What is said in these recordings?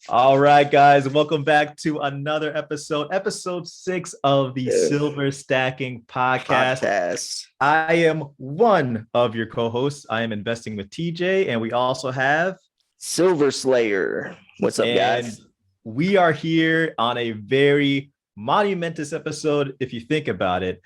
All right, guys, welcome back to another episode 6 of the Silver Stacking Podcast. I am one of your co-hosts. I am investing with TJ, and we also have Silver Slayer. What's up, guys? We are here on a very monumentous episode, if you think about it.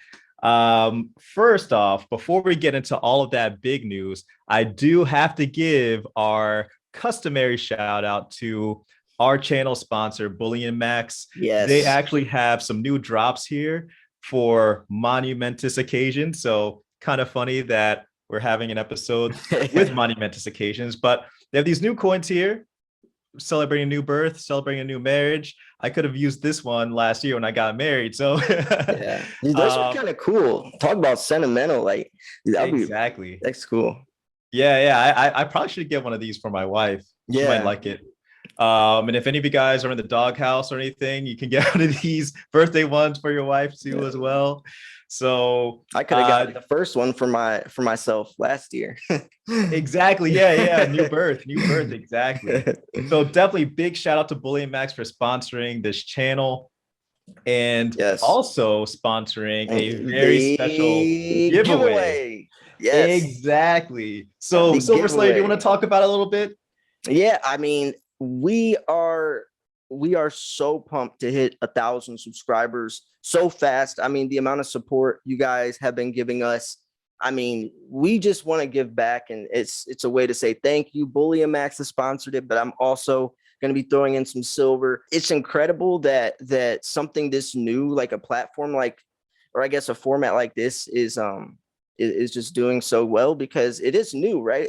First off, before we get into all of that big news, I do have to give our customary shout out to our channel sponsor, Bullion Max. Yes. They actually have some new drops here for monumentous occasions. So kind of funny that we're having an episode with monumentous occasions, but they have these new coins here, celebrating a new birth, celebrating a new marriage. I could have used this one last year when I got married. So yeah, those are kind of cool. Talk about sentimental, like exactly. That's cool. Yeah. I probably should get one of these for my wife. Yeah, she might like it. And if any of you guys are in the doghouse or anything, you can get one of these birthday ones for your wife too, as well. So I could have got the first one for myself last year. Exactly. Yeah. New birth. Exactly. So definitely big shout out to Bullion Max for sponsoring this channel and also sponsoring a very special giveaway. Yes, exactly. So Silver Slayer, do you want to talk about it a little bit? Yeah, I mean, we are so pumped to hit 1,000 subscribers so fast. I mean, the amount of support you guys have been giving us. I mean, we just want to give back, and it's a way to say thank you. Bullion Max has sponsored it, but I'm also going to be throwing in some silver. It's incredible that something this new, like a platform or I guess a format like this is just doing so well, because it is new, right?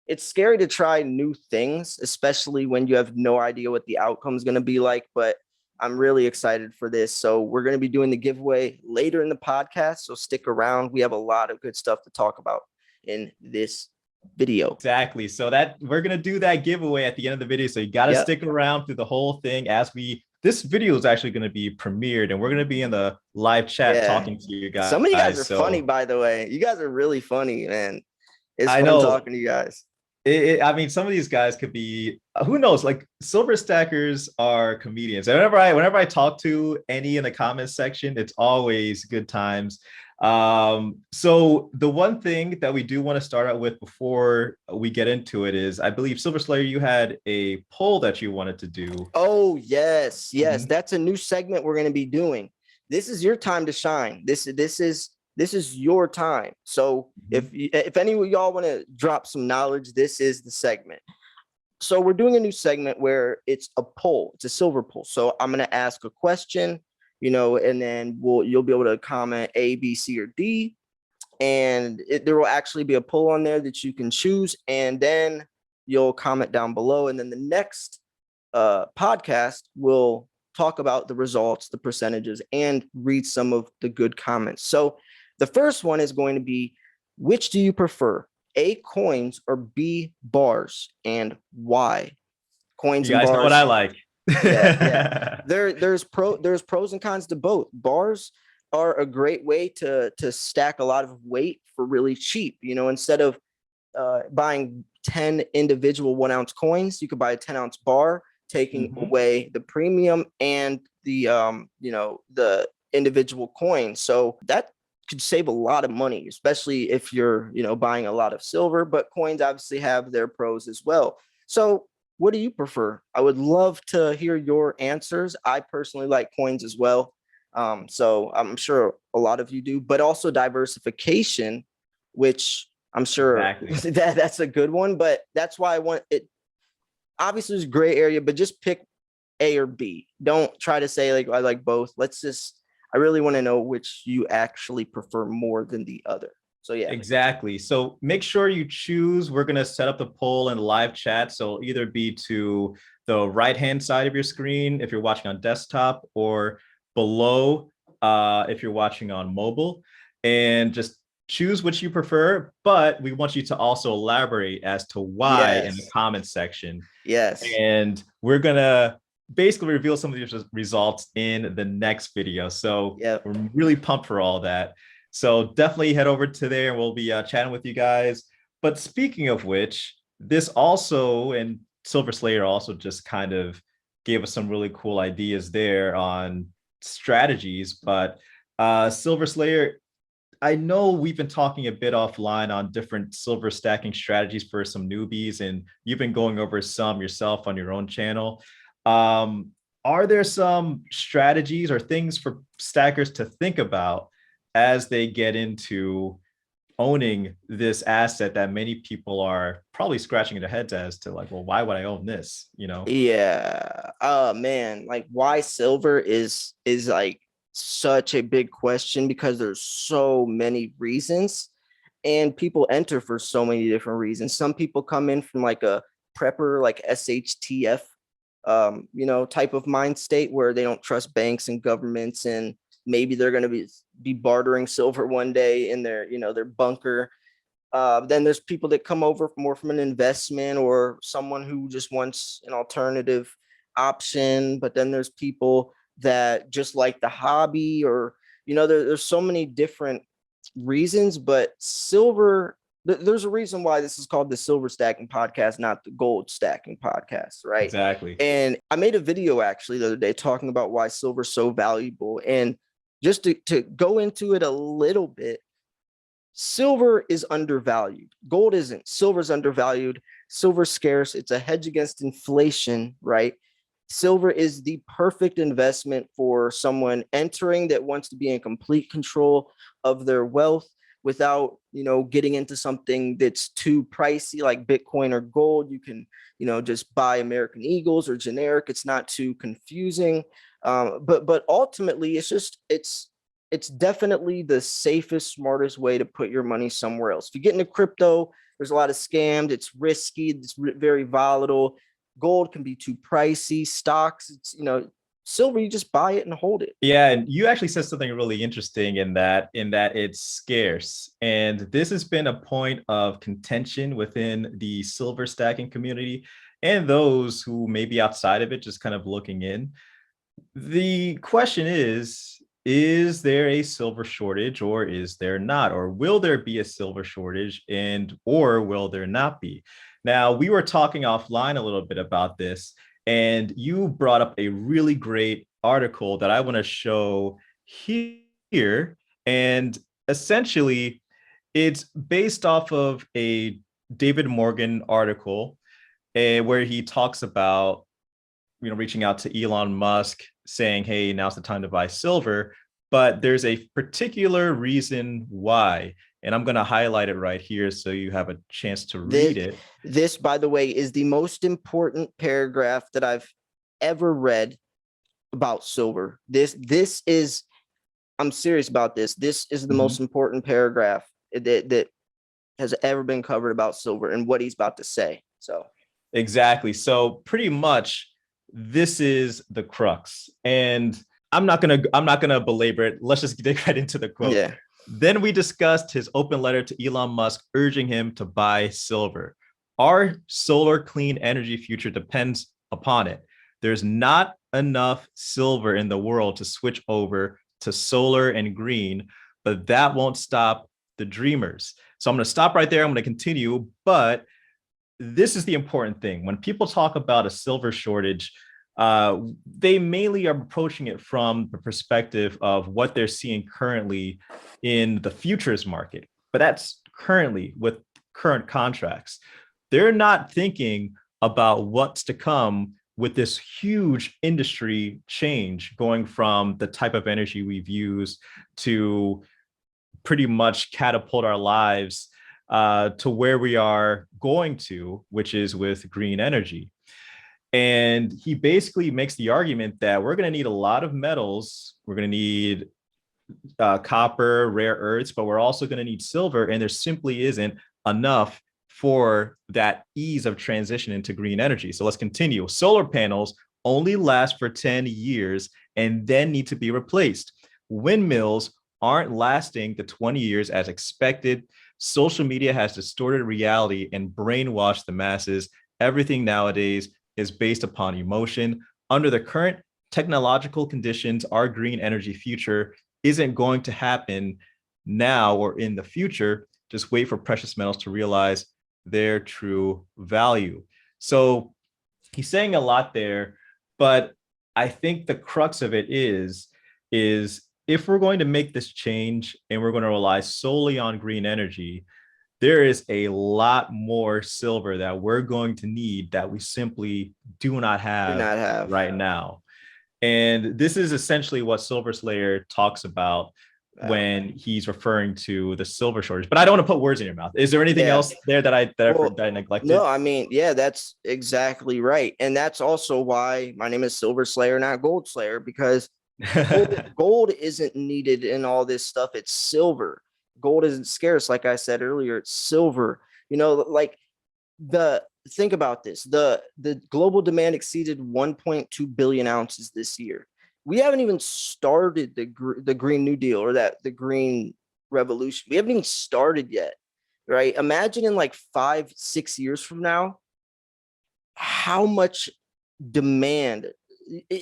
It's scary to try new things, especially when you have no idea what the outcome is going to be like. But I'm really excited for this. So we're going to be doing the giveaway later in the podcast. So stick around. We have a lot of good stuff to talk about in this video. Exactly. So that we're going to do that giveaway at the end of the video. So you got to stick around through the whole thing this video is actually going to be premiered, and we're going to be in the live chat talking to you guys. Some of you guys are funny, by the way. You guys are really funny, man. It's fun talking to you guys. I mean, some of these guys could be, who knows, like silver stackers are comedians. And whenever I talk to any in the comments section, it's always good times. So the one thing that we do want to start out with before we get into it is, I believe, Silver Slayer, you had a poll that you wanted to do. Oh, yes. That's a new segment we're going to be doing. This is your time to shine. This is your time. So if any of y'all want to drop some knowledge, this is the segment. So we're doing a new segment where it's a poll. It's a silver poll. So I'm going to ask a question, and then you'll be able to comment A, B, C, or D. And there will actually be a poll on there that you can choose. And then you'll comment down below. And then the next podcast will talk about the results, the percentages, and read some of the good comments. So the first one is going to be, which do you prefer, A, coins, or B, bars, and why? Coins you and guys bars. Know what I like. There's pros and cons to both. Bars are a great way to stack a lot of weight for really cheap. Instead of buying 10 individual 1 ounce coins, you could buy a 10-ounce bar, taking away the premium and the the individual coins. So that could save a lot of money, especially if you're buying a lot of silver. But coins obviously have their pros as well. So what do you prefer? I would love to hear your answers. I personally like coins as well. So I'm sure a lot of you do, but also diversification, which I'm sure that's a good one. But that's why I want it. Obviously, there's a gray area, but just pick A or B. Don't try to say I like both. I really want to know which you actually prefer more than the other. So yeah. Exactly. So make sure you choose. We're going to set up the poll in live chat. So it'll either be to the right-hand side of your screen if you're watching on desktop, or below if you're watching on mobile, and just choose which you prefer. But we want you to also elaborate as to why in the comments section. Yes. And we're going to basically reveal some of these results in the next video. So we're really pumped for all that. So definitely head over to there and we'll be chatting with you guys. But speaking of which, this also, and Silver Slayer also just kind of gave us some really cool ideas there on strategies. But Silver Slayer, I know we've been talking a bit offline on different silver stacking strategies for some newbies, and you've been going over some yourself on your own channel. Um, are there some strategies or things for stackers to think about as they get into owning this asset that many people are probably scratching their heads as to, like, well, why would I own this? You know? Yeah. Man, like why silver is like such a big question because there's so many reasons and people enter for so many different reasons. Some people come in from like a prepper, like SHTF, type of mind state where they don't trust banks and governments, and maybe they're going to be bartering silver one day in their bunker. Then there's people that come over more from an investment or someone who just wants an alternative option. But then there's people that just like the hobby, or there's so many different reasons. But silver, there's a reason why this is called the Silver Stacking Podcast, not the Gold Stacking Podcast, right? Exactly. And I made a video actually the other day talking about why silver's so valuable. And just to go into it a little bit, silver is undervalued. Gold isn't. Silver's undervalued. Silver's scarce. It's a hedge against inflation, right? Silver is the perfect investment for someone entering that wants to be in complete control of their wealth without, getting into something that's too pricey like Bitcoin or gold. You can, just buy American Eagles or generic. It's not too confusing. But ultimately, it's definitely the safest, smartest way to put your money somewhere else. If you get into crypto, there's a lot of scams. It's risky. It's very volatile. Gold can be too pricey. Stocks, silver, you just buy it and hold it. Yeah, and you actually said something really interesting in that it's scarce. And this has been a point of contention within the silver stacking community and those who may be outside of it, just kind of looking in. The question is there a silver shortage or is there not? Or will there be a silver shortage and or will there not be? Now, we were talking offline a little bit about this, and you brought up a really great article that I want to show here. And essentially, it's based off of a David Morgan article where he talks about reaching out to Elon Musk saying, hey, now's the time to buy silver. But there's a particular reason why. And I'm going to highlight it right here so you have a chance to read it. This, by the way, is the most important paragraph that I've ever read about silver. This is, I'm serious about this. This is the most important paragraph that has ever been covered about silver and what he's about to say. So exactly. So pretty much this is the crux. And I'm not gonna belabor it. Let's just dig right into the quote. yeah. Then we discussed his open letter to Elon Musk urging him to buy silver. Our solar clean energy future depends upon it. There's not enough silver in the world to switch over to solar and green, but that won't stop the dreamers. So I'm going to stop right there. I'm going to continue, but this is the important thing. When people talk about a silver shortage, they mainly are approaching it from the perspective of what they're seeing currently in the futures market. But that's currently with current contracts. They're not thinking about what's to come with this huge industry change going from the type of energy we've used to pretty much catapult our lives to where we are going to, which is with green energy. And he basically makes the argument that we're going to need a lot of metals. We're going to need copper, rare earths, but we're also going to need silver. And there simply isn't enough for that ease of transition into green energy. So let's continue. Solar panels only last for 10 years and then need to be replaced. Windmills aren't lasting the 20 years as expected. Social media has distorted reality and brainwashed the masses. Everything nowadays is based upon emotion. Under the current technological conditions, our green energy future isn't going to happen now or in the future. Just wait for precious metals to realize their true value. So he's saying a lot there, but I think the crux of it is if we're going to make this change and we're going to rely solely on green energy, there is a lot more silver that we're going to need that we simply do not Do have not have. right now. And this is essentially what Silver Slayer talks about Yeah. when he's referring to the silver shortage. But I don't want to put words in your mouth. Is there anything Yeah. else there Well, that I no, neglected? I mean, yeah, that's exactly right. And that's also why my name is Silver Slayer, not Gold Slayer, because gold isn't needed in all this stuff. It's silver. Gold isn't scarce, like I said earlier. It's silver. You know, like the think about this. The global demand exceeded 1.2 billion ounces this year. We haven't even started the Green New Deal or that the Green Revolution. We haven't even started yet, right? Imagine in like 5, 6 years from now, how much demand,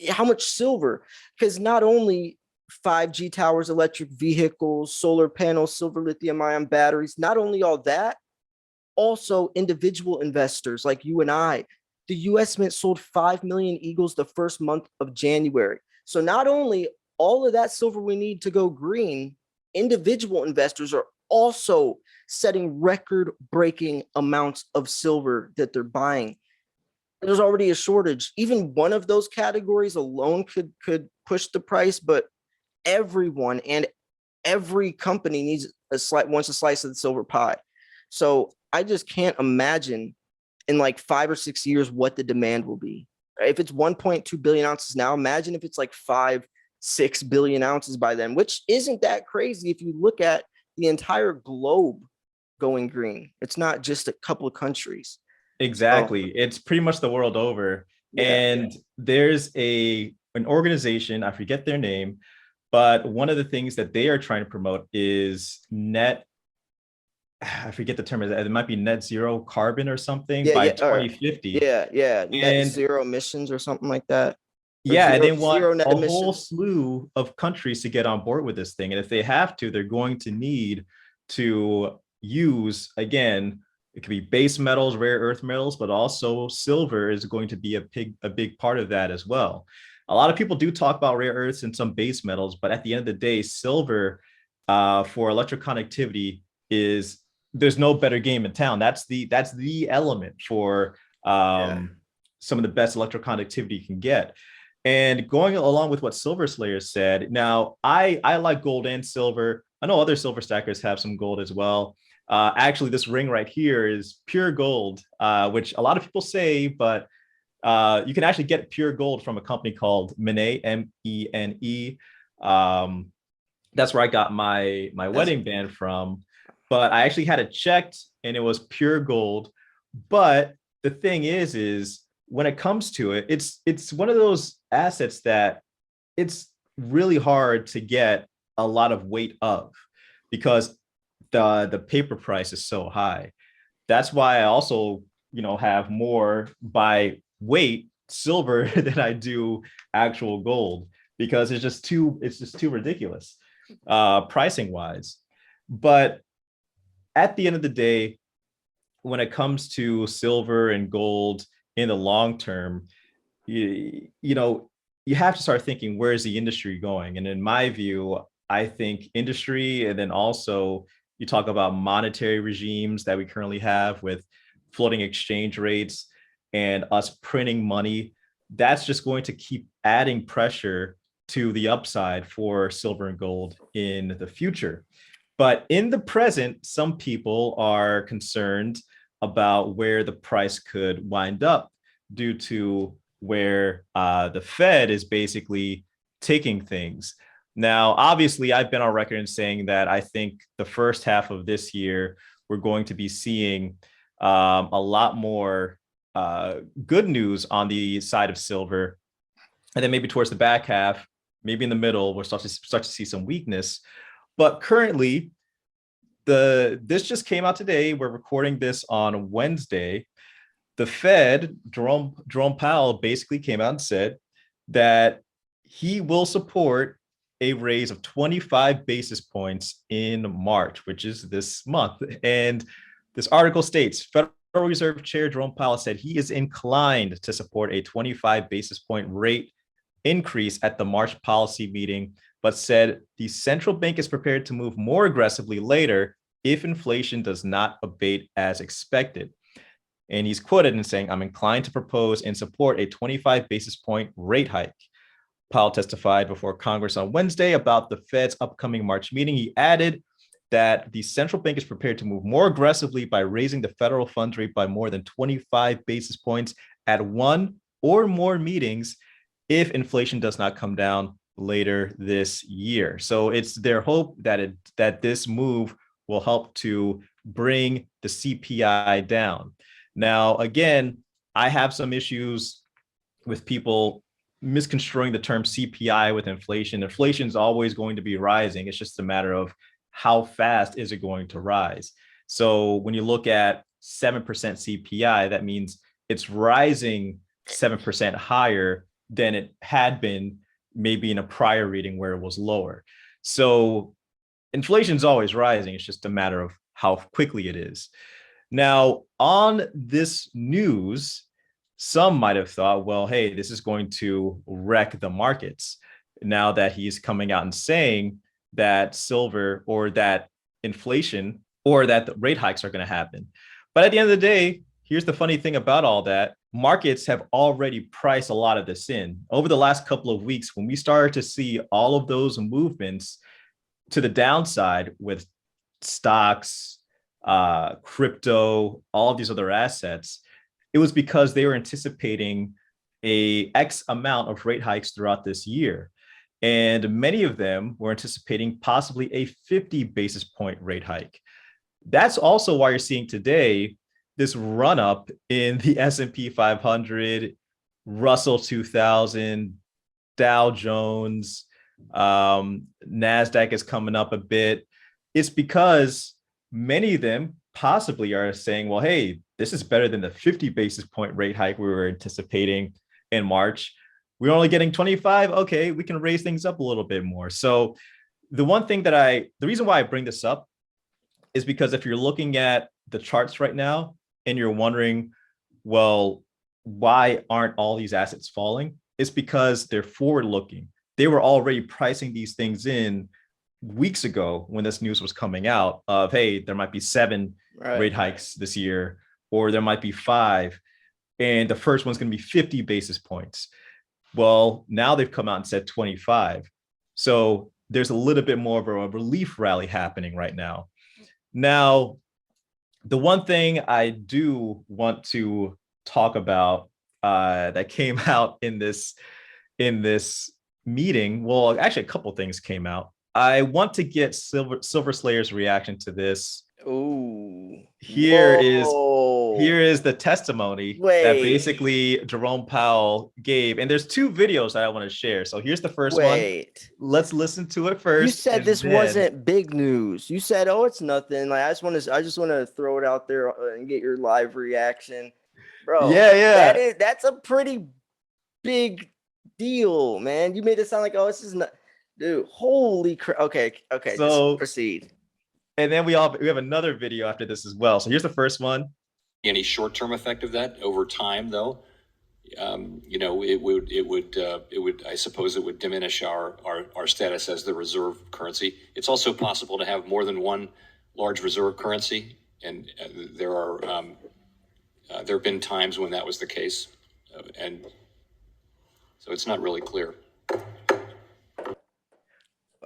how much silver, because not only 5G towers, electric vehicles, solar panels, silver lithium ion batteries, not only all that, also individual investors like you and I. The US Mint sold 5 million Eagles the first month of January. So not only all of that silver we need to go green, individual investors are also setting record breaking amounts of silver that they're buying. There's already a shortage. Even one of those categories alone could push the price, but everyone and every company needs wants a slice of the silver pie. So I just can't imagine in like 5 or 6 years what the demand will be. If it's 1.2 billion ounces now, imagine if it's like 5, 6 billion ounces by then, which isn't that crazy if you look at the entire globe going green. It's not just a couple of countries. So Exactly. It's pretty much the world over. yeah, And there's an organization, I forget their name, but one of the things that they are trying to promote is net, I forget the term, it might be net zero carbon or something yeah, by yeah, all right. 2050. Yeah, net And zero emissions or something like that, or yeah, and zero they want zero net a whole emissions. slew of countries to get on board with this thing. And if they have to, they're going to need to use, again, it could be base metals, rare earth metals, but also silver is going to be a big part of that as well. A lot of people do talk about rare earths and some base metals, but at the end of the day, silver for electric connectivity is there's no better game in town. That's the element for Yeah. some of the best electroconductivity you can get. And going along with what Silver Slayer said, now I like gold and silver. I know other silver stackers have some gold as well. Actually, this ring right here is pure gold, which a lot of people say, but you can actually get pure gold from a company called Mene, Mene. Um, that's where I got my That's wedding band from. But I actually had it checked, and it was pure gold. But the thing is when it comes to it, it's one of those assets that it's really hard to get a lot of weight of because the paper price is so high. That's why I also, have more by weight silver than I do actual gold because it's just too ridiculous pricing wise. But at the end of the day, when it comes to silver and gold in the long term, you have to start thinking, where is the industry going? And in my view, I think industry, and then also you talk about monetary regimes that we currently have with floating exchange rates and us printing money, that's just going to keep adding pressure to the upside for silver and gold in the future. But in the present, some people are concerned about where the price could wind up due to where the Fed is basically taking things. Now, obviously, I've been on record in saying that I think the first half of this year, we're going to be seeing a lot more good news on the side of silver. And then maybe towards the back half, maybe in the middle, we'll start to see some weakness. But currently, this just came out today. We're recording this on Wednesday. The Fed, Jerome Powell, basically came out and said that he will support a raise of 25 basis points in March, which is this month. And this article states Federal Federal Reserve Chair Jerome Powell said he is inclined to support a 25 basis point rate increase at the March policy meeting, but said the central bank is prepared to move more aggressively later if inflation does not abate as expected. And he's quoted in saying, "I'm inclined to propose and support a 25 basis point rate hike." Powell testified before Congress on Wednesday about the Fed's upcoming March meeting. He added that the central bank is prepared to move more aggressively by raising the federal funds rate by more than 25 basis points at one or more meetings if inflation does not come down later this year. So it's their hope that this move will help to bring the CPI down. Now, again, I have some issues with people misconstruing the term CPI with inflation. Inflation is always going to be rising. It's just a matter of how fast is it going to rise. So when you look at 7% CPI, that means it's rising 7% higher than it had been maybe in a prior reading where it was lower. So inflation is always rising. It's just a matter of how quickly it is. Now, on this news, some might have thought, well, hey, this is going to wreck the markets now that he's coming out and saying that silver or that inflation or that the rate hikes are going to happen. But at the end of the day, here's the funny thing about all that. Markets have already priced a lot of this in. Over the last couple of weeks, when we started to see all of those movements to the downside with stocks, crypto, all of these other assets, it was because they were anticipating a X amount of rate hikes throughout this year. And many of them were anticipating possibly a 50 basis point rate hike. That's also why you're seeing today this run up in the S&P 500, Russell 2000, Dow Jones, NASDAQ is coming up a bit. It's because many of them possibly are saying, well, hey, this is better than the 50 basis point rate hike we were anticipating in March. We're only getting 25. Okay, we can raise things up a little bit more. So the reason why I bring this up is because if you're looking at the charts right now and you're wondering, well, why aren't all these assets falling? It's because they're forward looking. They were already pricing these things in weeks ago when this news was coming out of, hey, there might be 7 rate hikes this year, or there might be 5, and the first one's going to be 50 basis points. Well, now they've come out and said 25. So there's a little bit more of a relief rally happening right now. Now, the one thing I do want to talk about that came out in this meeting, well, actually a couple things came out. I want to get Silver Slayer's reaction to this. Oh, Here is the testimony that Wait. basically Jerome Powell gave. And there's 2 videos that I want to share. So here's the first one. Let's listen to it first. You said this wasn't big news. You said, "Oh, it's nothing." Like I just want to throw it out there and get your live reaction, bro. Yeah. That's a pretty big deal, man. You made it sound like, "Oh, this is not." Dude, holy crap. Okay, So just proceed. And then we have another video after this as well. So here's the first one. Any short-term effect of that over time, though, it would, I suppose, it would diminish our status as the reserve currency. It's also possible to have more than one large reserve currency, and there have been times when that was the case, and so it's not really clear.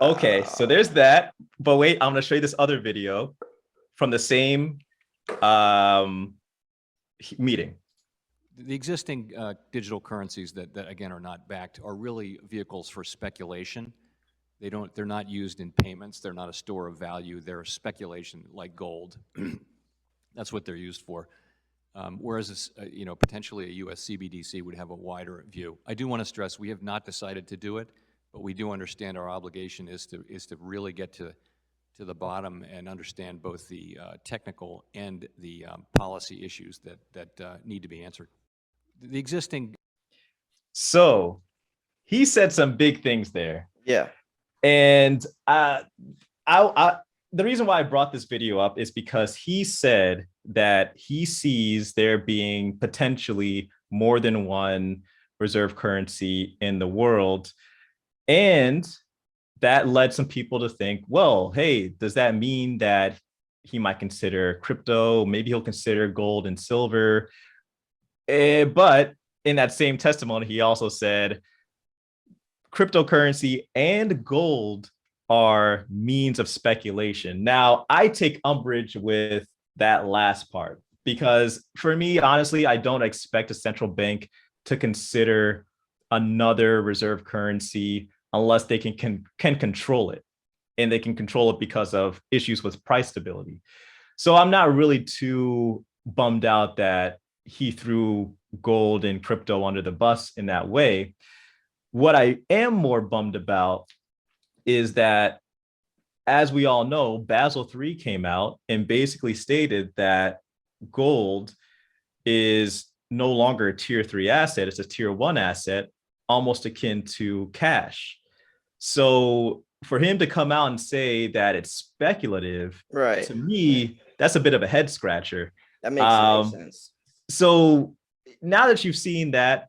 Okay, so there's that. But wait, I'm going to show you this other video from the same meeting. The existing digital currencies that again are not backed are really vehicles for speculation. They're not used in payments. They're not a store of value. They're speculation, like gold. That's what they're used for. Whereas potentially a U.S. CBDC would have a wider view. I do want to stress we have not decided to do it, but we do understand our obligation is to really get to the bottom and understand both the technical and the policy issues that need to be answered. The existing. So he said some big things there. Yeah. And the reason why I brought this video up is because he said that he sees there being potentially more than one reserve currency in the world. And that led some people to think, well, hey, does that mean that he might consider crypto? Maybe he'll consider gold and silver. But in that same testimony, he also said cryptocurrency and gold are means of speculation. Now, I take umbrage with that last part because for me, honestly, I don't expect a central bank to consider another reserve currency unless they can control it, and they can control it because of issues with price stability. So I'm not really too bummed out that he threw gold and crypto under the bus in that way. What I am more bummed about is that, as we all know, Basel III came out and basically stated that gold is no longer a tier 3 asset, it's a tier 1 asset, almost akin to cash. So for him to come out and say that it's speculative, Right. to me, that's a bit of a head scratcher. That makes no sense. So now that you've seen that,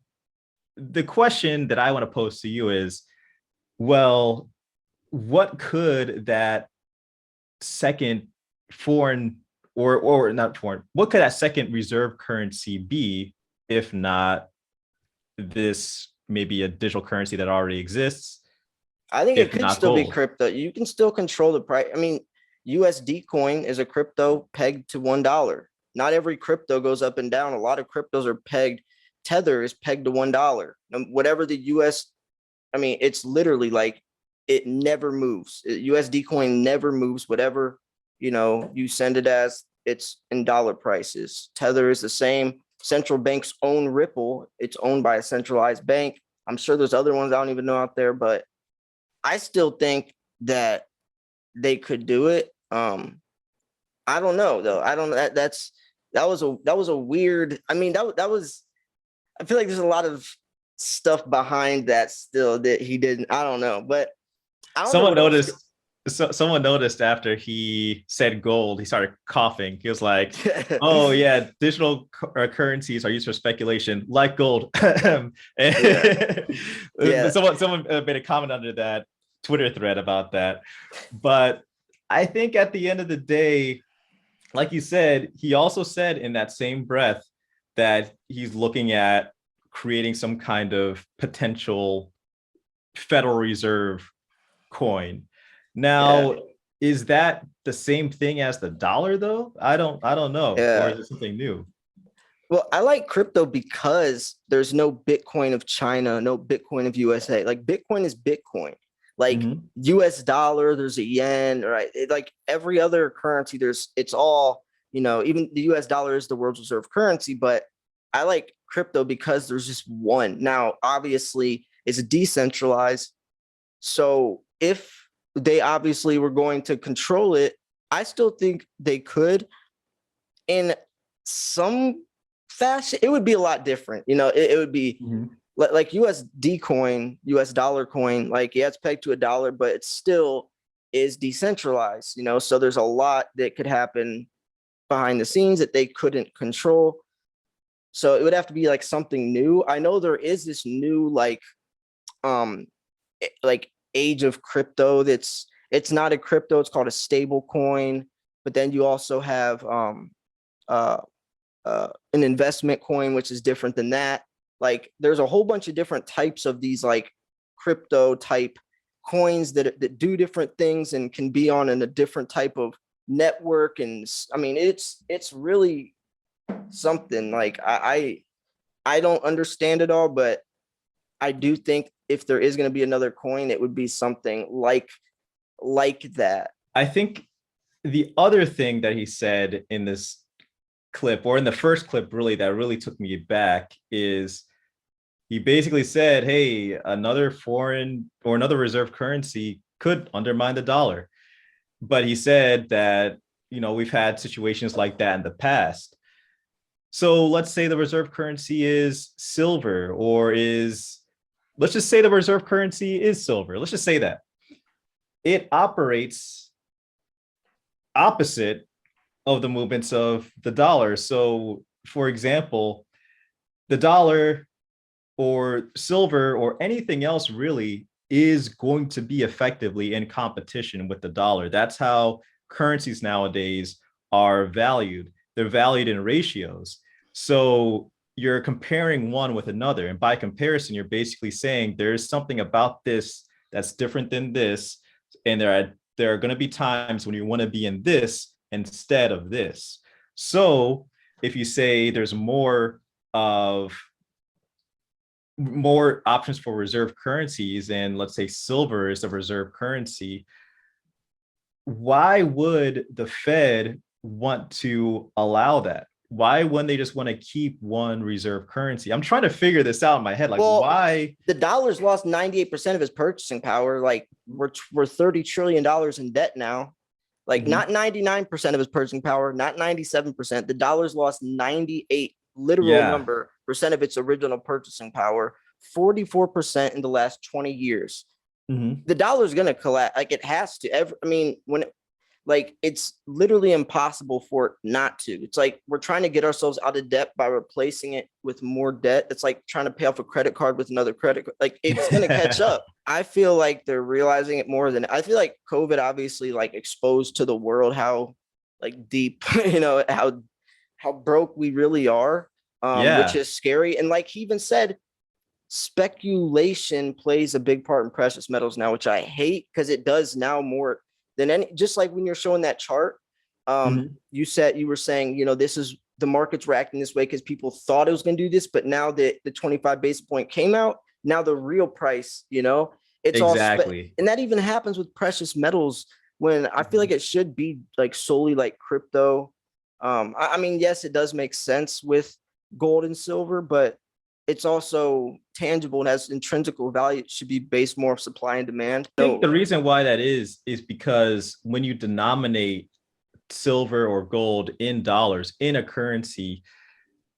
the question that I want to pose to you is, well, what could that second foreign or not foreign, what could that second reserve currency be if not this maybe a digital currency that already exists? I think if it could not still be gold? crypto. You can still control the price. I mean, USD coin is a crypto pegged to $1. Not every crypto goes up and down. A lot of cryptos are pegged. Tether is pegged to $1. Whatever the US, I mean, it's literally like it never moves. USD coin never moves. Whatever, you send it as, it's in dollar prices. Tether is the same. Central banks own Ripple. It's owned by a centralized bank. I'm sure there's other ones I don't even know out there, but I still think that they could do it. I don't know though. I don't. That was a weird. I mean, that was. I feel like there's a lot of stuff behind that still that he didn't. I don't know, but I don't know Someone what else. noticed. Someone noticed after he said gold, he started coughing. He was like, "Oh yeah, digital currencies are used for speculation, like gold." And Yeah. someone made a comment under that Twitter thread about that. But I think at the end of the day, like you said, he also said in that same breath that he's looking at creating some kind of potential Federal Reserve coin. Now, is that the same thing as the dollar though? I don't know. Or Yeah. is it something new? Well, I like crypto because there's no Bitcoin of China, no Bitcoin of USA. Like Bitcoin is Bitcoin. Like Mhm. US dollar, there's a yen, right? Like every other currency, it's all, even the US dollar is the world's reserve currency, but I like crypto because there's just one. Now, obviously, it's decentralized. So if they obviously were going to control it, I still think they could. In some fashion, it would be a lot different. It would be Mhm. like USD coin, US dollar coin, like, yeah, it's pegged to $1, but it still is decentralized, so there's a lot that could happen behind the scenes that they couldn't control. So it would have to be like something new. I know there is this new like age of crypto it's not a crypto, it's called a stable coin. But then you also have uh, an investment coin, which is different than that. Like there's a whole bunch of different types of these like crypto type coins that do different things and can be on in a different type of network. And I mean, it's really something. Like I don't understand it all, but I do think if there is going to be another coin, it would be something like that. I think the other thing that he said in this clip, or in the first clip, really, that really took me back is he basically said, hey, another foreign or another reserve currency could undermine the dollar. But he said that, we've had situations like that in the past. So let's say the reserve currency is silver, let's just say the reserve currency is silver. Let's just say that it operates opposite of the movements of the dollar. So, for example, the dollar or silver or anything else really is going to be effectively in competition with the dollar. That's how currencies nowadays are valued. They're valued in ratios. So you're comparing one with another. And by comparison, you're basically saying there's something about this that's different than this. And there are going to be times when you want to be in this instead of this. So if you say there's more options for reserve currencies, and let's say silver is a reserve currency, why would the Fed want to allow that? Why wouldn't they just want to keep one reserve currency? I'm trying to figure this out in my head. Like, Well, why? The dollar's lost 98% of its purchasing power. Like we're $30 trillion in debt now. Like Mhm. not 99% of its purchasing power, not 97%. The dollar's lost 98 literal Yeah. number percent of its original purchasing power, 44% in the last 20 years. Mhm. The dollar's gonna collapse. Like it has to. I mean, like it's literally impossible for it not to. It's like we're trying to get ourselves out of debt by replacing it with more debt. It's like trying to pay off a credit card with another credit card. Like it's gonna catch up. I feel like they're realizing it more than I feel like COVID obviously like exposed to the world how like deep, how broke we really are, which Yeah. is scary. And like he even said, speculation plays a big part in precious metals now, which I hate because it does now more than any, just like when you're showing that chart, Mhm. you were saying, this is the markets were acting this way because people thought it was going to do this, but now that the 25 basis point came out, now the real price, it's Exactly. and that even happens with precious metals when I feel like it should be like solely like crypto. I mean, yes, it does make sense with gold and silver, but it's also tangible and has intrinsic value. It should be based more of supply and demand. I think the reason why that is because when you denominate silver or gold in dollars in a currency,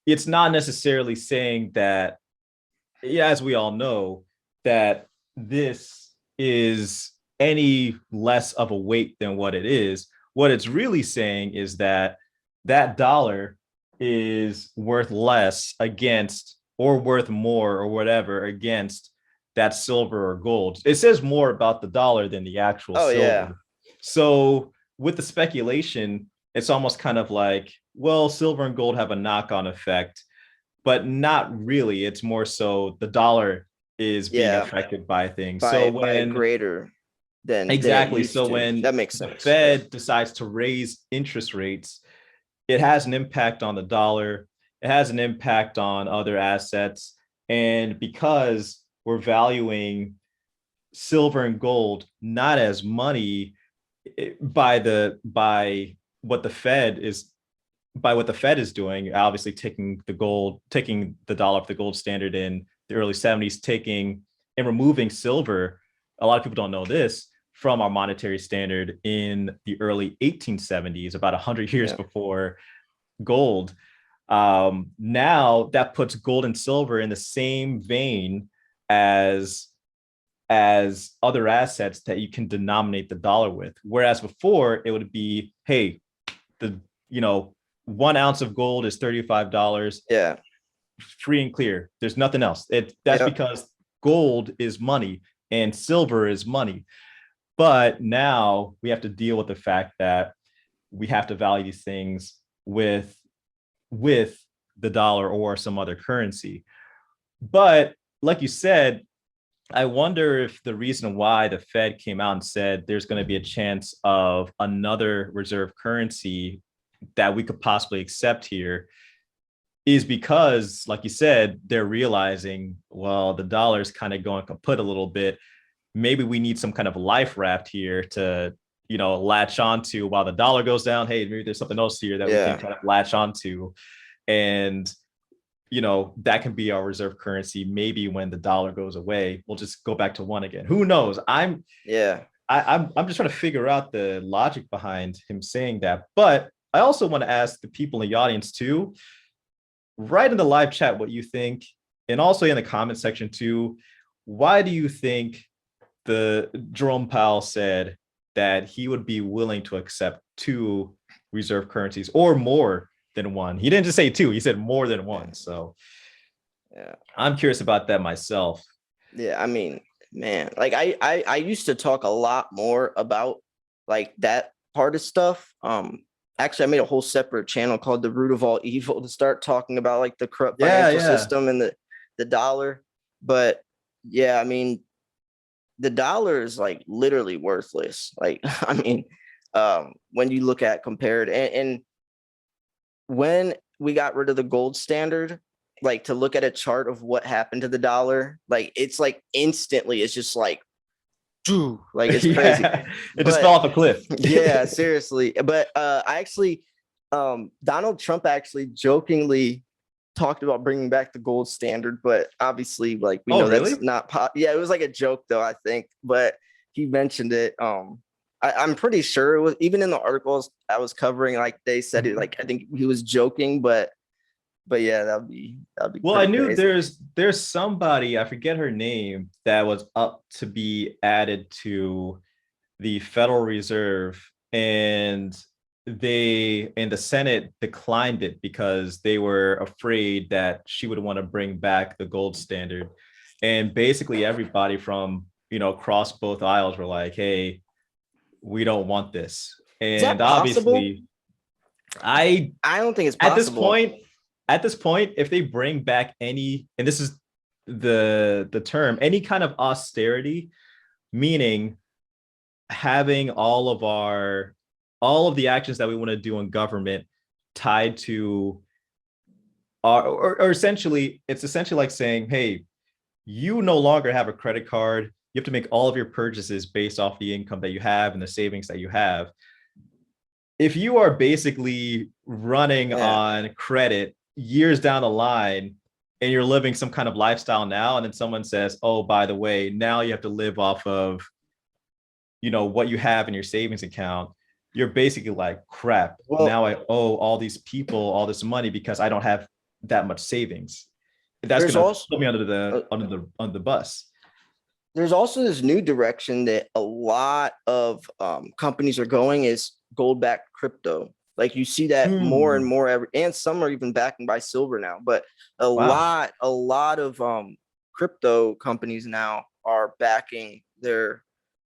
it's not necessarily saying that, yeah, as we all know, that this is any less of a weight than what it is. What it's really saying is that that dollar is worth less against, or worth more or whatever against, that silver or gold. It says more about the dollar than the actual Oh, silver. yeah. So with the speculation, it's almost kind of like, well, silver and gold have a knock-on effect, but not really. It's more so the dollar is being Yeah. affected by things. by So by when greater than exactly, it used so to. when That makes the sense. Fed decides to raise interest rates, it has an impact on the dollar. It has an impact on other assets. And because we're valuing silver and gold not as money, by what the Fed is doing, obviously taking the dollar off the gold standard in the early 70s, taking and removing silver. A lot of people don't know this, from our monetary standard in the early 1870s, about 100 years before gold. Now that puts gold and silver in the same vein as other assets that you can denominate the dollar with. Whereas before it would be, hey, the 1 ounce of gold is $35, Yeah. free and clear. There's nothing else. That's because gold is money and silver is money. But now we have to deal with the fact that we have to value these things with the dollar or some other currency. But like you said, I wonder if the reason why the Fed came out and said there's going to be a chance of another reserve currency that we could possibly accept here is because, like you said, they're realizing, well, the dollar's kind of going kaput a little bit. Maybe we need some kind of life raft here to, latch onto while the dollar goes down. Hey, maybe there's something else here that we can kind of latch onto. And, that can be our reserve currency. Maybe when the dollar goes away, we'll just go back to one again. Who knows? I'm just trying to figure out the logic behind him saying that. But I also want to ask the people in the audience too, write in the live chat what you think, and also in the comment section too. Why do you think the Jerome Powell said that he would be willing to accept 2 reserve currencies or more than one. He didn't just say 2, he said more than one. So Yeah. I'm curious about that myself. Yeah, I mean, man, like I used to talk a lot more about like that part of stuff. Actually, I made a whole separate channel called The Root of All Evil to start talking about like the corrupt financial system and the dollar. But yeah, I mean, the dollar is like literally worthless. Like, I mean, when you look at compared and when we got rid of the gold standard, like to look at a chart of what happened to the dollar, like it's like instantly, it's just like, like it's crazy. Yeah, it just fell off a cliff. Yeah, seriously. But I actually, Donald Trump actually jokingly talked about bringing back the gold standard, but obviously, like we know really? that's not yeah, it was like a joke though, I think, but he mentioned it. I'm pretty sure it was even in the articles I was covering, like they said it, like I think he was joking, but yeah, that'd be Well, I knew crazy. there's somebody, I forget her name, that was up to be added to the Federal Reserve, and the Senate declined it because they were afraid that she would want to bring back the gold standard. And basically everybody from, across both aisles were like, hey, we don't want this. Is that And possible? obviously, I I don't think it's at this possible. point, if they bring back any, and this is the term, any kind of austerity, meaning having all of the actions that we want to do in government tied to or essentially, it's essentially like saying, hey, you no longer have a credit card. You have to make all of your purchases based off the income that you have and the savings that you have. If you are basically running Yeah. on credit years down the line and you're living some kind of lifestyle now, and then someone says, oh, by the way, now you have to live off of what you have in your savings account, you're basically like, crap, Well, now I owe all these people all this money because I don't have that much savings. That's there's gonna also put me uh, under the bus. there's also this new direction that a lot of companies are going is gold backed crypto. Like you see that more and Hmm. more and some are even backing by silver now. But Wow. a lot of crypto companies now are backing their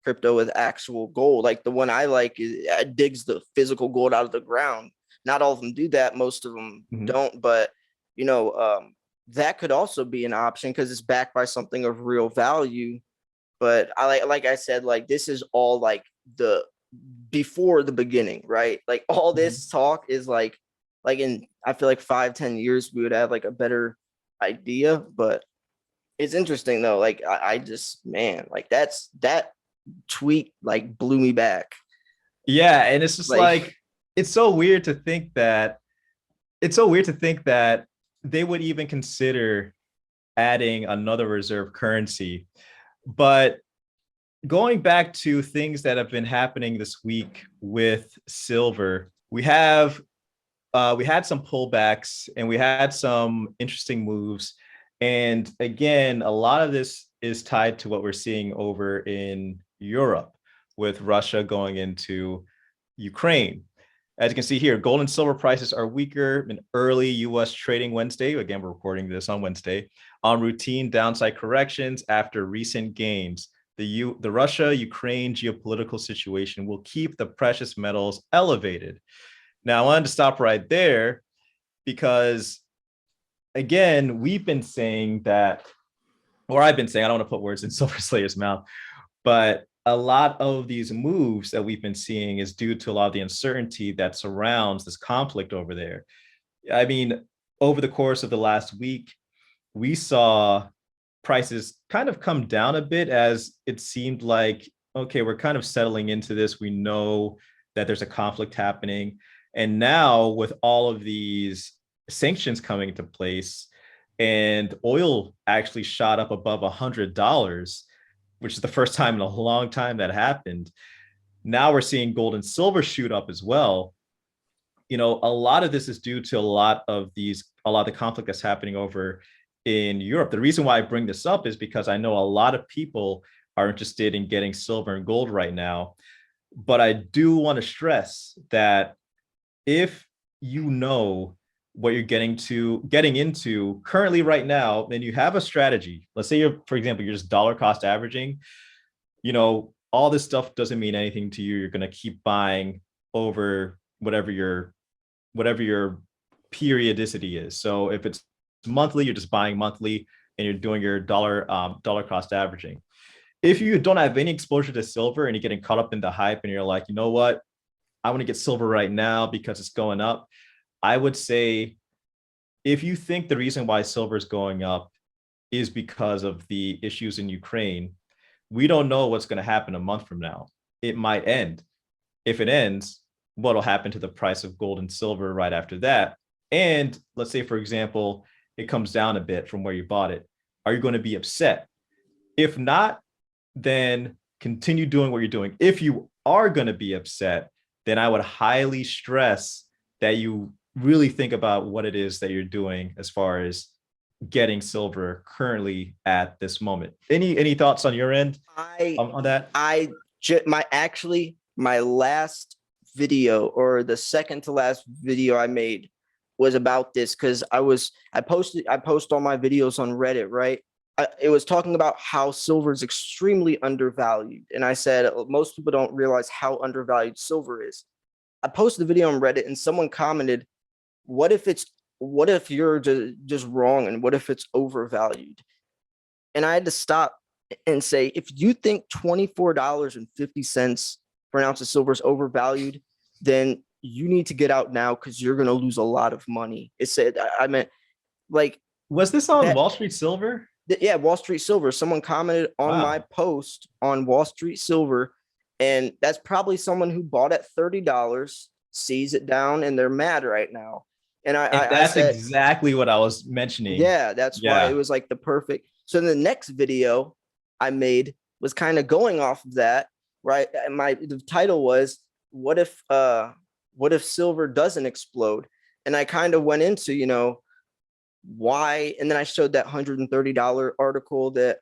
crypto with actual gold. Like the one I like is digs the physical gold out of the ground. Not all of them do that. Most of them Mhm. don't. But you know, that could also be an option because it's backed by something of real value. But like I said, like this is all like the before the beginning, right? Like all Mhm. this talk is like in I feel like 5-10 years we would have like a better idea. But it's interesting though. Like I just man, like that tweet like blew me back. Yeah, and it's just Like like it's so weird to think that it's so weird to think that they would even consider adding another reserve currency. But going back to things that have been happening this week with silver, we had some pullbacks and we had some interesting moves. And again, a lot of this is tied to what we're seeing over in Europe with Russia going into Ukraine. As you can see here, gold and silver prices are weaker in early US trading Wednesday. Again, we're recording this on Wednesday on routine downside corrections after recent gains. The Russia-Ukraine geopolitical situation will keep the precious metals elevated. Now, I wanted to stop right there because, again, we've been saying that, or I've been saying, I don't want to put words in Silver Slayer's mouth, but a lot of these moves that we've been seeing is due to a lot of the uncertainty that surrounds this conflict over there. I mean, over the course of the last week, we saw prices kind of come down a bit as it seemed like, okay, we're kind of settling into this. We know that there's a conflict happening. And now, with all of these sanctions coming into place, and oil actually shot up above $100, which is the first time in a long time that happened. Now we're seeing gold and silver shoot up as well. A lot of this is due to a lot of the conflict that's happening over in Europe. The reason why I bring this up is because I know a lot of people are interested in getting silver and gold right now. But I do want to stress that if you know what you're getting into currently right now, and you have a strategy, let's say you're, for example, you're just dollar cost averaging, all this stuff doesn't mean anything to you. You're going to keep buying over whatever your periodicity is. So if it's monthly, you're just buying monthly and you're doing your dollar cost averaging. If you don't have any exposure to silver and you're getting caught up in the hype and you're like, you know what, I want to get silver right now because it's going up, I would say if you think the reason why silver is going up is because of the issues in Ukraine, we don't know what's going to happen a month from now. It might end. If it ends, what'll happen to the price of gold and silver right after that? And let's say, for example, it comes down a bit from where you bought it. Are you going to be upset? If not, then continue doing what you're doing. If you are going to be upset, then I would highly stress that you really think about what it is that you're doing as far as getting silver currently at this moment. Any thoughts on your end on that? My last video, or the second to last video I made, was about this, because I post all my videos on Reddit, right? It was talking about how silver is extremely undervalued, and I said most people don't realize how undervalued silver is. I posted the video on Reddit, and someone commented, what if you're just wrong, and what if it's overvalued? And I had to stop and say, if you think $24.50 for an ounce of silver is overvalued, then you need to get out now, because you're going to lose a lot of money. It said, I meant, like, was this on Wall Street Silver? Yeah, Wall Street Silver. Someone commented on my post on Wall Street Silver, and that's probably someone who bought at $30, sees it down, and they're mad right now. And I said, exactly what I was mentioning. Yeah, that's why it was like the perfect. So the next video I made was kind of going off of that, right? And the title was, what if silver doesn't explode? And I kind of went into, why, and then I showed that $130 article that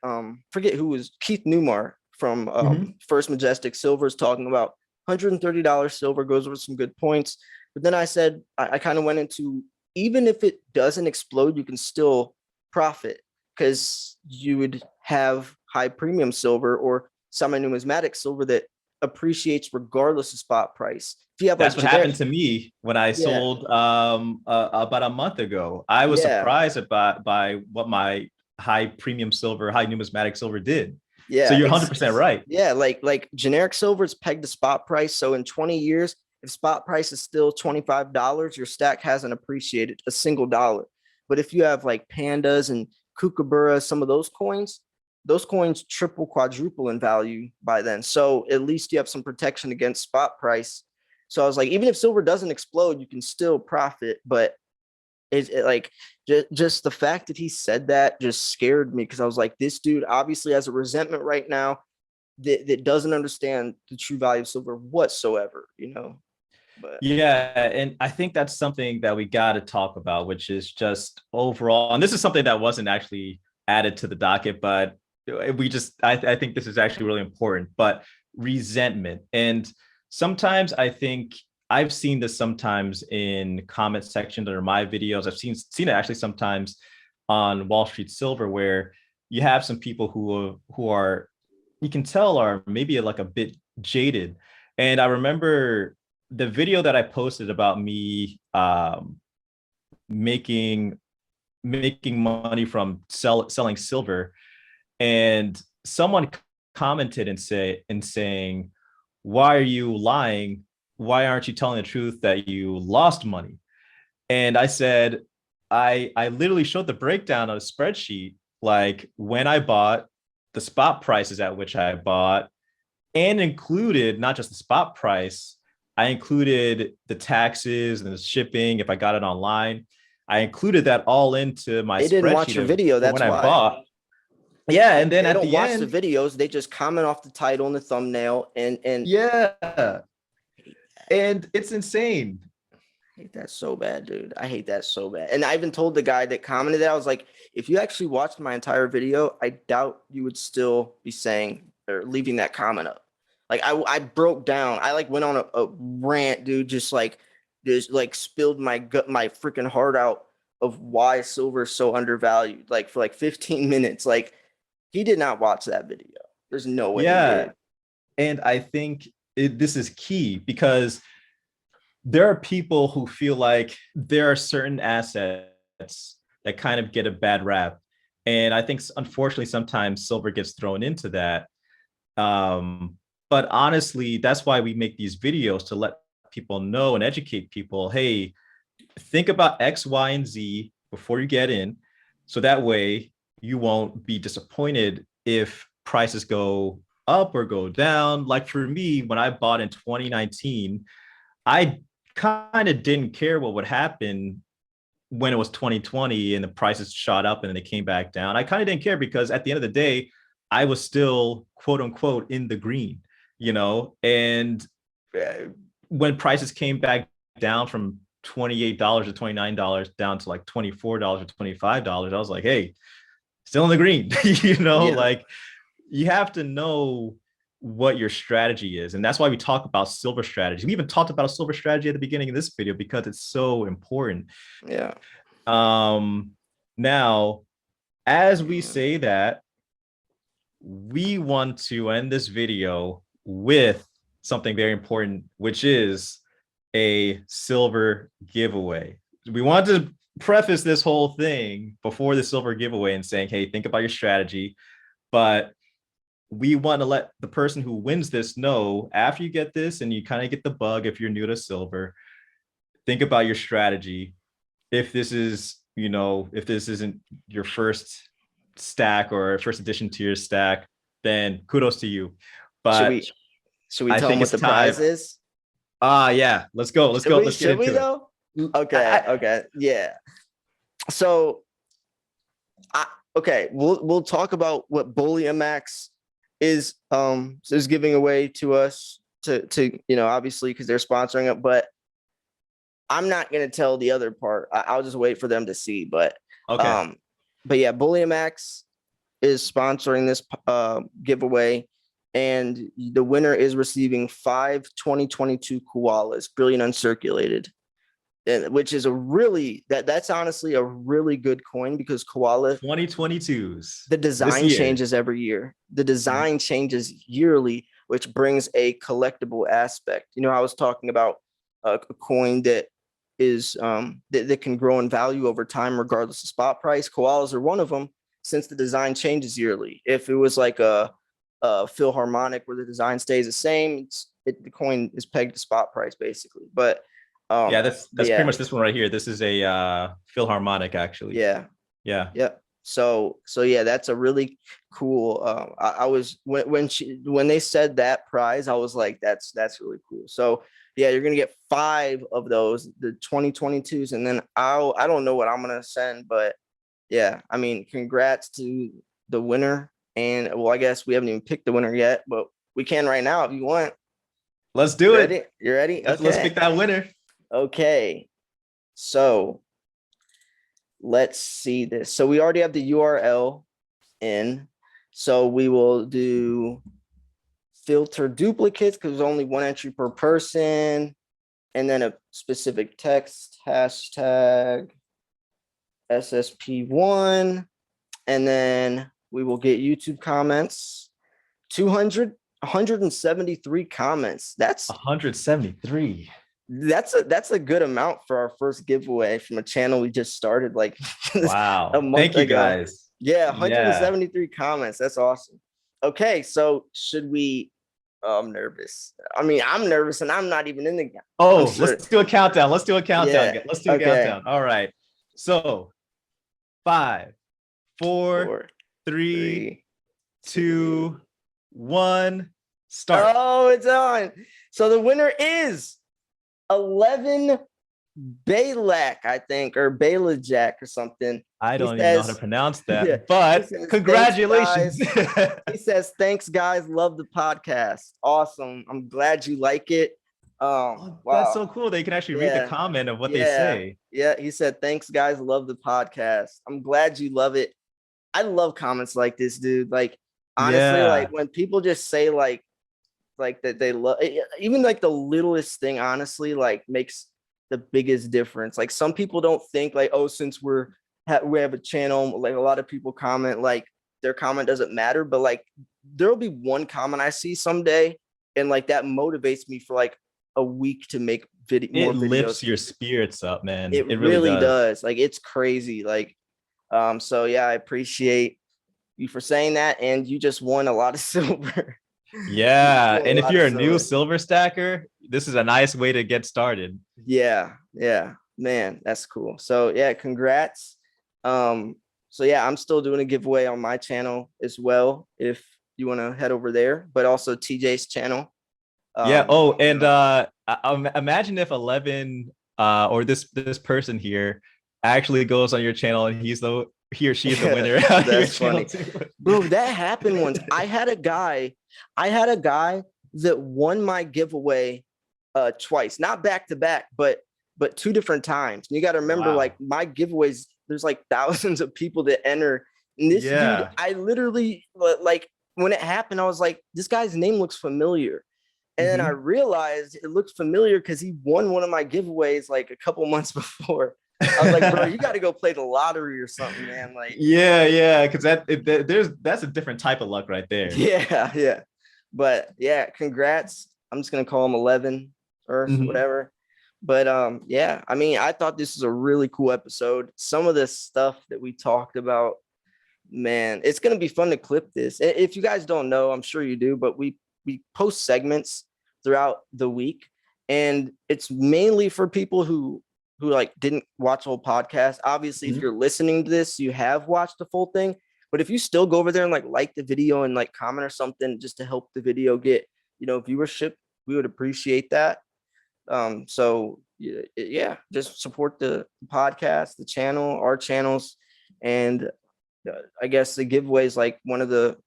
forget who was, Keith Newmar from First Majestic Silver's talking about $130 silver, goes over some good points. But then I said, I kind of went into, even if it doesn't explode, you can still profit, because you would have high premium silver or semi-numismatic silver that appreciates regardless of spot price. If you have, that's what happened to me when I sold about a month ago. I was surprised by what my high premium silver, high numismatic silver did. Yeah. So you're 100% right. Yeah. Like generic silver is pegged to spot price. So in 20 years, if spot price is still $25, your stack hasn't appreciated a single dollar. But if you have like pandas and kookaburra, some of those coins triple, quadruple in value by then. So at least you have some protection against spot price. So I was like, even if silver doesn't explode, you can still profit. But just the fact that he said that just scared me, because I was like, this dude obviously has a resentment right now that doesn't understand the true value of silver whatsoever, But yeah, and I think that's something that we got to talk about, which is just overall, and this is something that wasn't actually added to the docket, but I think this is actually really important, but resentment. And sometimes I think I've seen this sometimes in comment sections under my videos. I've seen it actually sometimes on Wall Street Silver, where you have some people who are, you can tell, are maybe like a bit jaded. And I remember the video that I posted about me making money from selling silver, and someone commented and saying, why are you lying? Why aren't you telling the truth that you lost money? And I said, I literally showed the breakdown on a spreadsheet, like when I bought, the spot prices at which I bought, and included not just the spot price, I included the taxes and the shipping if I got it online. I included that all into my spreadsheet. They didn't watch your video, that's when why. I bought. Yeah, and then they at don't the watch end, the videos, they just comment off the title and the thumbnail, and yeah, and it's insane. I hate that so bad, dude. I hate that so bad. And I even told the guy that commented that, I was like, if you actually watched my entire video, I doubt you would still be saying or leaving that comment up. Like I broke down. I like went on a rant, dude, just like spilled my freaking heart out of why silver is so undervalued, like for like 15 minutes. Like he did not watch that video. There's no way he Yeah. did. And I think this is key because there are people who feel like there are certain assets that kind of get a bad rap. And I think, unfortunately, sometimes silver gets thrown into that. But honestly, that's why we make these videos, to let people know and educate people. Hey, think about X, Y, and Z before you get in. So that way you won't be disappointed if prices go up or go down. Like for me, when I bought in 2019, I kind of didn't care what would happen when it was 2020 and the prices shot up and then they came back down. I kind of didn't care because at the end of the day, I was still quote unquote in the green, and when prices came back down from $28 or $29 down to like $24 or $25, I was like, hey, still in the green. Like you have to know what your strategy is. And that's why we talk about silver strategy. We even talked about a silver strategy at the beginning of this video because it's so important. Yeah. Now, as we say that, we want to end this video with something very important, which is a silver giveaway. We want to preface this whole thing before the silver giveaway and saying, hey, think about your strategy. But we want to let the person who wins this know, after you get this and you kind of get the bug, if you're new to silver, think about your strategy. If this is, if this isn't your first stack or first addition to your stack, then kudos to you. But should we tell them what the prize is? Yeah, let's go. Let's get into it. Though? Okay. Yeah. So we'll talk about what BullionMax is giving away to us to obviously because they're sponsoring it, but I'm not going to tell the other part. I'll just wait for them to see. But okay. But yeah, BullionMax is sponsoring this giveaway, and the winner is receiving 5 2022 koalas, brilliant uncirculated, which is that's honestly a really good coin because koala 2022s. the design changes every year. The design changes yearly, which brings a collectible aspect. I was talking about a coin that is that can grow in value over time regardless of spot price. Koalas are one of them, since the design changes yearly. If it was like a Philharmonic where the design stays the same, the coin is pegged to spot price basically. But that's pretty much this one right here. This is a Philharmonic actually. Yeah. So yeah, that's a really cool. I was when they said that prize, I was like, that's really cool. So yeah, you're gonna get 5 of those, the 2022s, and then I don't know what I'm gonna send, but yeah, I mean, congrats to the winner. And well, I guess we haven't even picked the winner yet, but we can right now if you want. Let's do it. You ready? Okay. Let's pick that winner. Okay. So let's see this. So we already have the URL in. So we will do filter duplicates because there's only 1 entry per person, and then a specific text, hashtag SSP1, and then we will get YouTube comments. 173 comments. That's 173. That's a good amount for our first giveaway from a channel we just started like wow. a month Thank you ago. guys. Yeah, 173 comments. That's awesome. Okay, so should we? Oh, I'm nervous. I mean, I'm nervous, and I'm not even in the game. Oh, let's do a countdown. Let's do a countdown. Yeah. Let's do a countdown. All right. So 5, 4, 3, 2, 1. Start. Oh, it's on. So the winner is 11 Balak, I think, or Balajak or something. I don't even know how to pronounce that, Yeah, but congratulations. He says, thanks, guys. Love the podcast. Awesome. I'm glad you like it. Wow. That's so cool. They can actually read the comment of what they say. Yeah. He said, thanks, guys. Love the podcast. I'm glad you love it. I love comments like this, dude. Like, honestly, like when people just say like like that they love, even like the littlest thing, honestly, like makes the biggest difference. Like some people don't think like, oh, since we have a channel, like a lot of people comment like their comment doesn't matter, but like there'll be one comment I see someday, and like that motivates me for like a week to make more It lifts videos. your spirits up, man. It It really really does. does. Like it's crazy. Like, so yeah, I appreciate you for saying that, and you just won a lot of silver. Yeah. Won a And if lot of you're a new silver. silver stacker, this is a nice way to get started. Yeah, yeah, man, that's cool. So yeah, congrats. So yeah, I'm still doing a giveaway on my channel as well, if you want to head over there, but also TJ's channel. Yeah. Oh, You and know, imagine if 11 or this person here actually goes on your channel and he or she is the winner on your that's channel funny, too. bro. That happened once. I had a guy that won my giveaway twice, not back to back, but two different times. And you got to remember, Wow. like my giveaways, there's like thousands of people that enter. And this dude, Yeah. I literally like when it happened, I was like, this guy's name looks familiar. And then I Mhm. realized it looked familiar because he won one of my giveaways like a couple months before. I was like, bro, you got to go play the lottery or something, man. Like, Yeah, because that's a different type of luck right there. yeah, yeah. But yeah, congrats. I'm just gonna call him 11 Earth, Mhm. whatever. But yeah, I mean, I thought this was a really cool episode. Some of this stuff that we talked about, man, it's gonna be fun to clip this. If you guys don't know, I'm sure you do, but we post segments throughout the week, and it's mainly for people who like didn't watch the whole podcast. Obviously, if Mhm. you're listening to this, you have watched the full thing. But if you still go over there and like the video and like comment or something just to help the video get, viewership, we would appreciate that. So yeah, just support the podcast, the channel, our channels, and I guess the giveaway is like one of the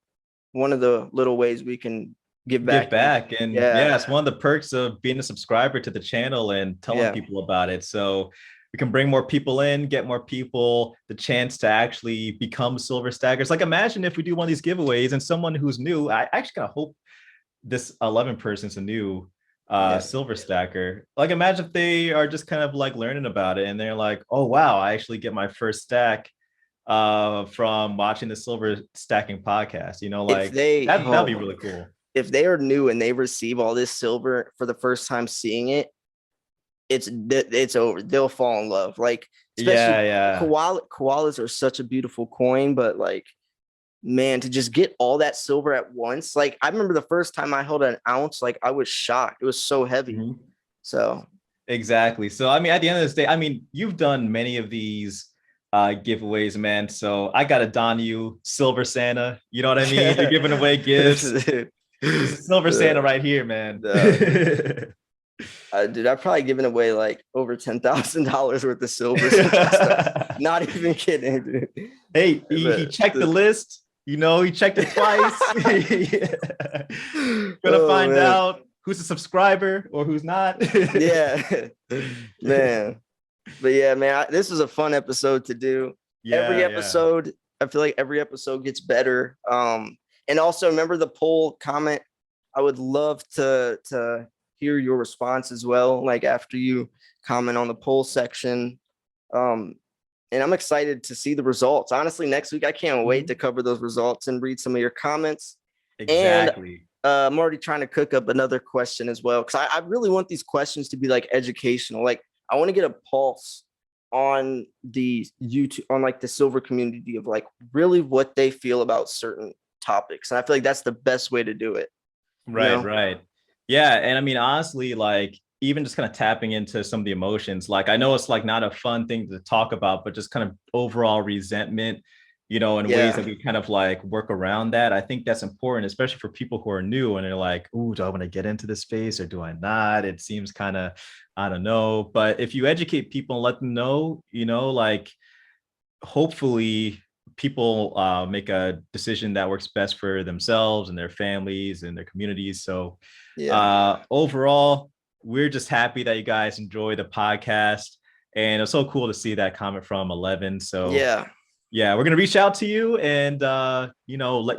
little ways we can give Give back. And back. And yeah, yeah, it's one of the perks of being a subscriber to the channel and telling yeah, people about it. So we can bring more people in, get more people the chance to actually become silver stackers. Like imagine if we do one of these giveaways and someone who's new, I actually kind of hope this 11 person's a new yeah, silver stacker. Like imagine if they are just kind of like learning about it and they're like, oh wow, I actually get my first stack from watching the silver stacking podcast, if like they that'd oh be my really god, cool. if they are new and they receive all this silver for the first time seeing it, it's over. They'll fall in love. Like especially Yeah. koalas are such a beautiful coin, but like man, to just get all that silver at once. Like I remember the first time I held an ounce, like I was shocked. It was so heavy. Mhm. So Exactly. So I mean, at the end of this day, I mean, you've done many of these giveaways, man. So I gotta don you Silver Santa. You know what I mean? You're giving away gifts. dude, This is Silver Santa right here, man. dude, dude, I've probably given away like over $10,000 worth of silver. Not even kidding, dude. Hey, he checked the list. He checked it twice. Gonna Oh find man, out who's a subscriber or who's not. yeah, man. But yeah, man, this was a fun episode to do. Every Yeah. episode, I feel like every episode gets better. And also remember the poll comment. I would love to hear your response as well, like after you comment on the poll section. And I'm excited to see the results. Honestly, next week I can't wait to cover those results and read some of your comments. And Exactly. I'm already trying to cook up another question as well, because I really want these questions to be like educational. Like I want to get a pulse on the YouTube, on like the silver community of like really what they feel about certain topics. And I feel like that's the best way to do it. Right. Yeah. And I mean, honestly, like even just kind of tapping into some of the emotions, like I know it's like not a fun thing to talk about, but just kind of overall resentment, in ways Yeah. that we kind of like work around that. I think that's important, especially for people who are new and they're like, ooh, do I want to get into this space or do I not? It seems kind of, I don't know. But if you educate people and let them know, like hopefully people make a decision that works best for themselves and their families and their communities. So Yeah. overall, we're just happy that you guys enjoy the podcast. And it's so cool to see that comment from 11. So Yeah. yeah, we're going to reach out to you and, let you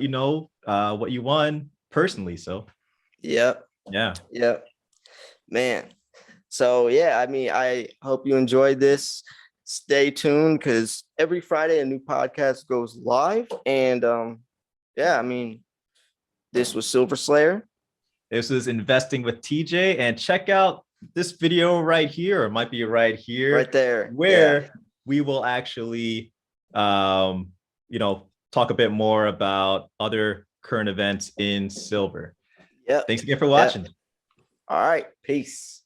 know what you won personally. So Yep. Yeah. Yep. Man. So yeah, I mean, I hope you enjoyed this. Stay tuned because every Friday a new podcast goes live. And yeah, I mean, this was Silver Slayer. This is Investing with TJ, and check out this video right here, or it might be right here, Right there. where Yeah. we will actually, talk a bit more about other current events in silver. Yep. Thanks again for Yep. watching. All right. Peace.